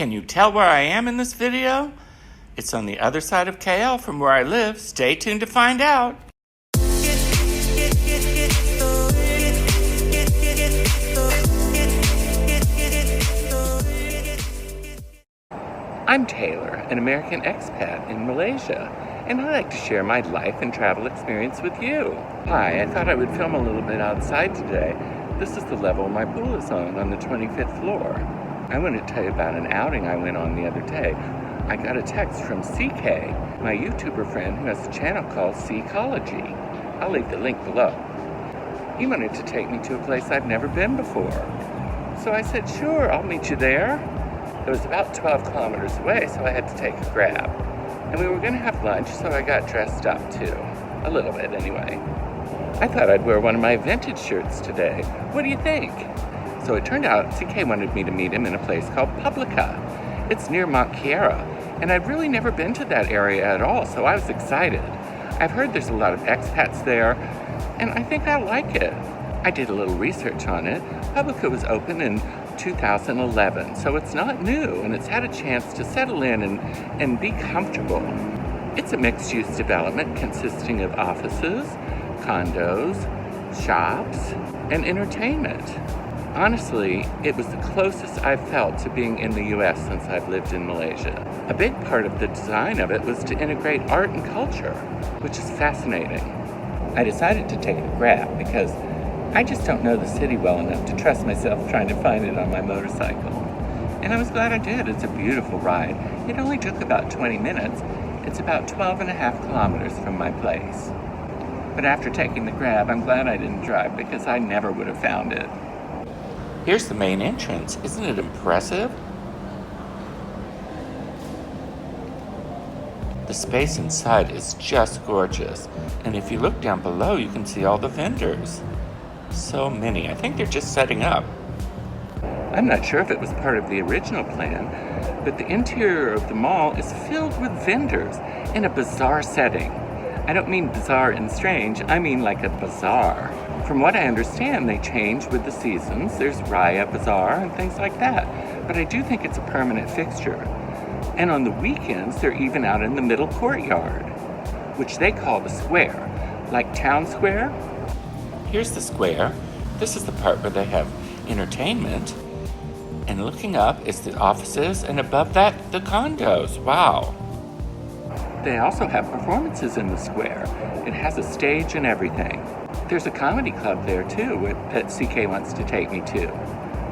Can you tell where I am in this video? It's on the other side of KL from where I live. Stay tuned to find out. I'm Taylor, an American expat in Malaysia, and I like to share my life and travel experience with you. Hi, I thought I would film a little bit outside today. This is the level my pool is on the 25th floor. I want to tell you about an outing I went on the other day. I got a text from CK, my YouTuber friend who has a channel called Ecology. I'll leave the link below. He wanted to take me to a place I've never been before. So I said, sure, I'll meet you there. It was about 12 kilometers away, so I had to take a grab. And we were going to have lunch, so I got dressed up too. A little bit, anyway. I thought I'd wear one of my vintage shirts today. What do you think? So it turned out CK wanted me to meet him in a place called Publica. It's near Mount Kiara, and I'd really never been to that area at all, so I was excited. I've heard there's a lot of expats there, and I think I'll like it. I did a little research on it. Publica was open in 2011, so it's not new, and it's had a chance to settle in and be comfortable. It's a mixed-use development consisting of offices, condos, shops, and entertainment. Honestly, it was the closest I've felt to being in the US since I've lived in Malaysia. A big part of the design of it was to integrate art and culture, which is fascinating. I decided to take a grab because I just don't know the city well enough to trust myself trying to find it on my motorcycle. And I was glad I did. It's a beautiful ride. It only took about 20 minutes. It's about 12 and a half kilometers from my place. But after taking the grab, I'm glad I didn't drive because I never would have found it. Here's the main entrance. Isn't it impressive? The space inside is just gorgeous. And if you look down below, you can see all the vendors. So many. I think they're just setting up. I'm not sure if it was part of the original plan, but the interior of the mall is filled with vendors in a bizarre setting. I don't mean bizarre and strange, I mean like a bazaar. From what I understand, they change with the seasons. There's Raya Bazaar and things like that. But I do think it's a permanent fixture. And on the weekends, they're even out in the middle courtyard, which they call the square, like town square. Here's the square. This is the part where they have entertainment. And looking up is the offices, and above that, the condos. Wow. They also have performances in the square. It has a stage and everything. There's a comedy club there too that CK wants to take me to.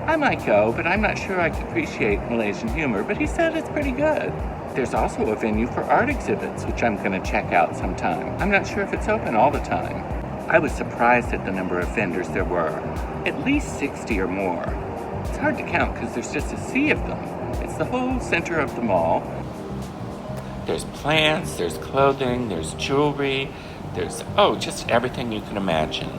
I might go, but I'm not sure I can appreciate Malaysian humor, but he said it's pretty good. There's also a venue for art exhibits, which I'm going to check out sometime. I'm not sure if it's open all the time. I was surprised at the number of vendors there were. At least 60 or more. It's hard to count because there's just a sea of them. It's the whole center of the mall. There's plants, there's clothing, there's jewelry, there's, just everything you can imagine.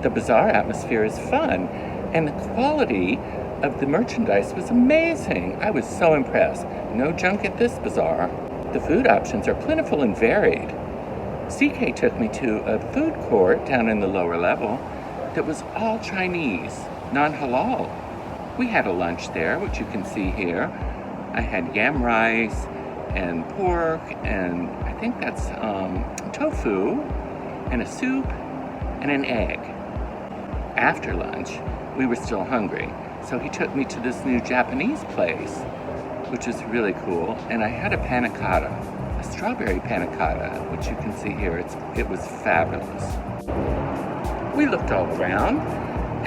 The bazaar atmosphere is fun, and the quality of the merchandise was amazing. I was so impressed. No junk at this bazaar. The food options are plentiful and varied. CK took me to a food court down in the lower level that was all Chinese, non-halal. We had a lunch there, which you can see here. I had yam rice and pork, and I think that's tofu, and a soup, and an egg. After lunch, we were still hungry, so he took me to this new Japanese place, which is really cool, and I had a panna cotta, a strawberry panna cotta, which you can see here. It was fabulous. We looked all around,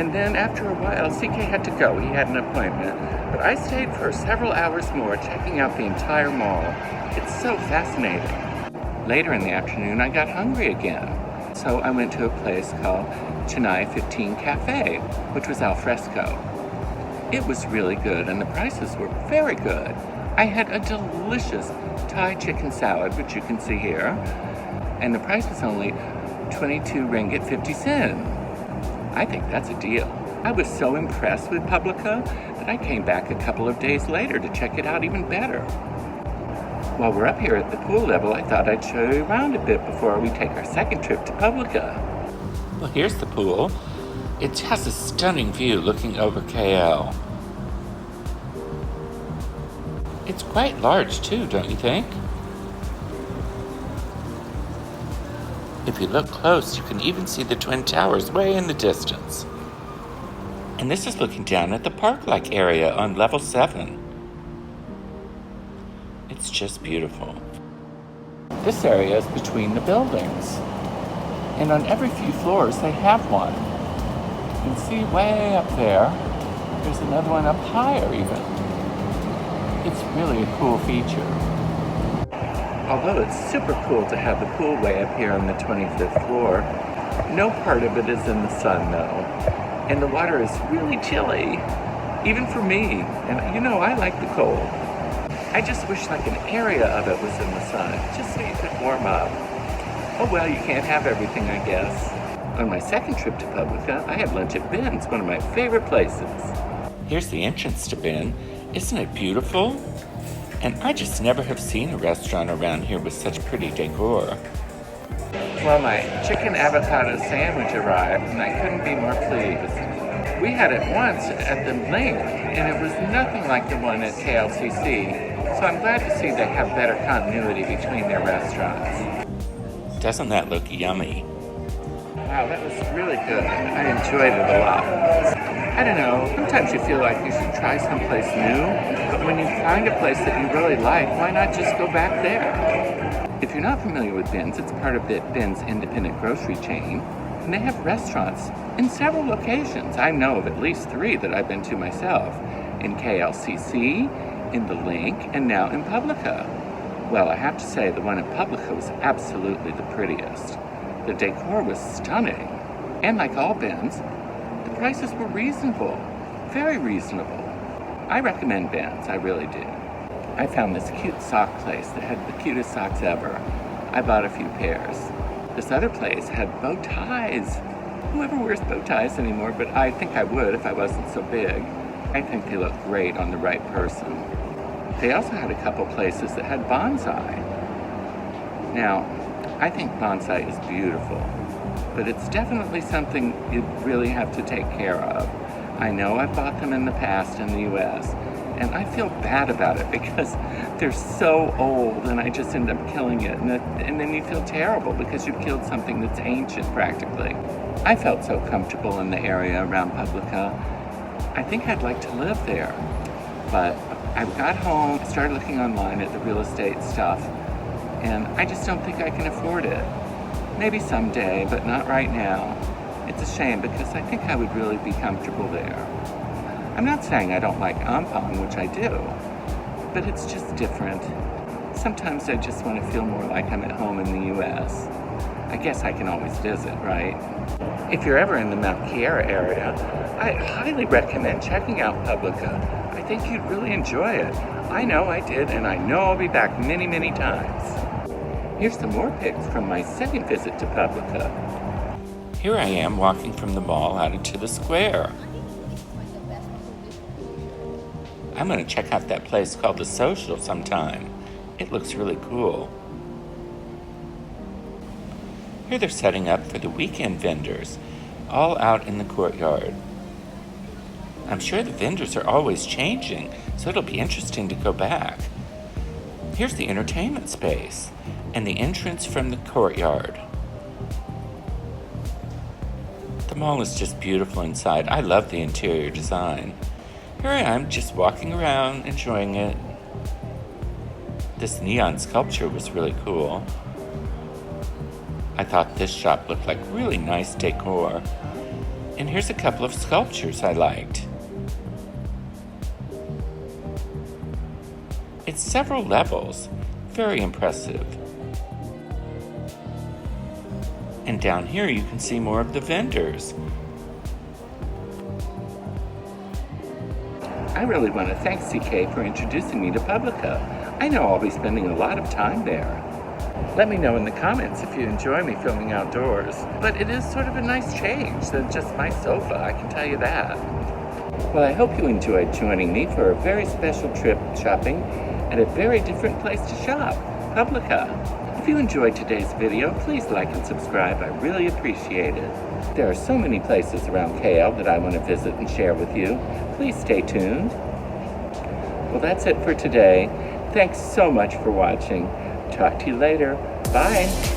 and then after a while, CK had to go. He had an appointment, but I stayed for several hours more checking out the entire mall. It's so fascinating. Later in the afternoon, I got hungry again. So I went to a place called Chennai 15 Cafe, which was al fresco. It was really good, and the prices were very good. I had a delicious Thai chicken salad, which you can see here, and the price was only 22 ringgit 50 cents. I think that's a deal. I was so impressed with Publica that I came back a couple of days later to check it out even better. While we're up here at the pool level, I thought I'd show you around a bit before we take our second trip to Publica. Well, here's the pool. It has a stunning view looking over KL. It's quite large too, don't you think? If you look close, you can even see the Twin Towers way in the distance. And this is looking down at the park-like area on level 7. It's just beautiful. This area is between the buildings. And on every few floors, they have one. You can see way up there. There's another one up higher even. It's really a cool feature. Although it's super cool to have the pool way up here on the 25th floor, no part of it is in the sun though. And the water is really chilly, even for me. And you know, I like the cold. I just wish like an area of it was in the sun, just so you could warm up. Oh well, you can't have everything, I guess. On my second trip to Publica, I had lunch at Ben's, one of my favorite places. Here's the entrance to Ben. Isn't it beautiful? And I just never have seen a restaurant around here with such pretty decor. Well, my chicken avocado sandwich arrived, and I couldn't be more pleased. We had it once at the Link, and it was nothing like the one at KLCC, so I'm glad to see they have better continuity between their restaurants. Doesn't that look yummy? Wow, that was really good. I enjoyed it a lot. I don't know, sometimes you feel like you should try someplace new, but when you find a place that you really like, why not just go back there? If you're not familiar with Ben's, it's part of the Ben's independent grocery chain, and they have restaurants in several locations. I know of at least 3 that I've been to myself, in KLCC, in the Link, and now in Publica. Well, I have to say the one in Publica was absolutely the prettiest. The decor was stunning, and like all Ben's, the prices were reasonable, very reasonable. I recommend Ben's, I really do. I found this cute sock place that had the cutest socks ever. I bought a few pairs. This other place had bow ties. Whoever wears bow ties anymore, but I think I would if I wasn't so big. I think they look great on the right person. They also had a couple places that had bonsai. Now, I think bonsai is beautiful, but it's definitely something you really have to take care of. I know I've bought them in the past in the US, and I feel bad about it because they're so old and I just end up killing it. And then you feel terrible because you've killed something that's ancient practically. I felt so comfortable in the area around Publica. I think I'd like to live there. But I got home, started looking online at the real estate stuff, and I just don't think I can afford it. Maybe someday, but not right now. It's a shame because I think I would really be comfortable there. I'm not saying I don't like Ampang, which I do, but it's just different. Sometimes I just want to feel more like I'm at home in the US. I guess I can always visit, right? If you're ever in the Mount Kiara area, I highly recommend checking out Publica. I think you'd really enjoy it. I know I did, and I know I'll be back many, many times. Here's some more pics from my second visit to Publica. Here I am walking from the mall out into the square. I'm going to check out that place called The Social sometime. It looks really cool. Here they're setting up for the weekend vendors, all out in the courtyard. I'm sure the vendors are always changing, so it'll be interesting to go back. Here's the entertainment space and the entrance from the courtyard. The mall is just beautiful inside. I love the interior design. Here I am, just walking around, enjoying it. This neon sculpture was really cool. I thought this shop looked like really nice decor. And here's a couple of sculptures I liked. It's several levels, very impressive. And down here you can see more of the vendors. I really want to thank CK for introducing me to Publica. I know I'll be spending a lot of time there. Let me know in the comments if you enjoy me filming outdoors. But it is sort of a nice change than just my sofa, I can tell you that. Well, I hope you enjoyed joining me for a very special trip shopping at a very different place to shop, Publica. If you enjoyed today's video, please like and subscribe. I really appreciate it. There are so many places around KL that I want to visit and share with you. Please stay tuned. Well, that's it for today. Thanks so much for watching. Talk to you later. Bye.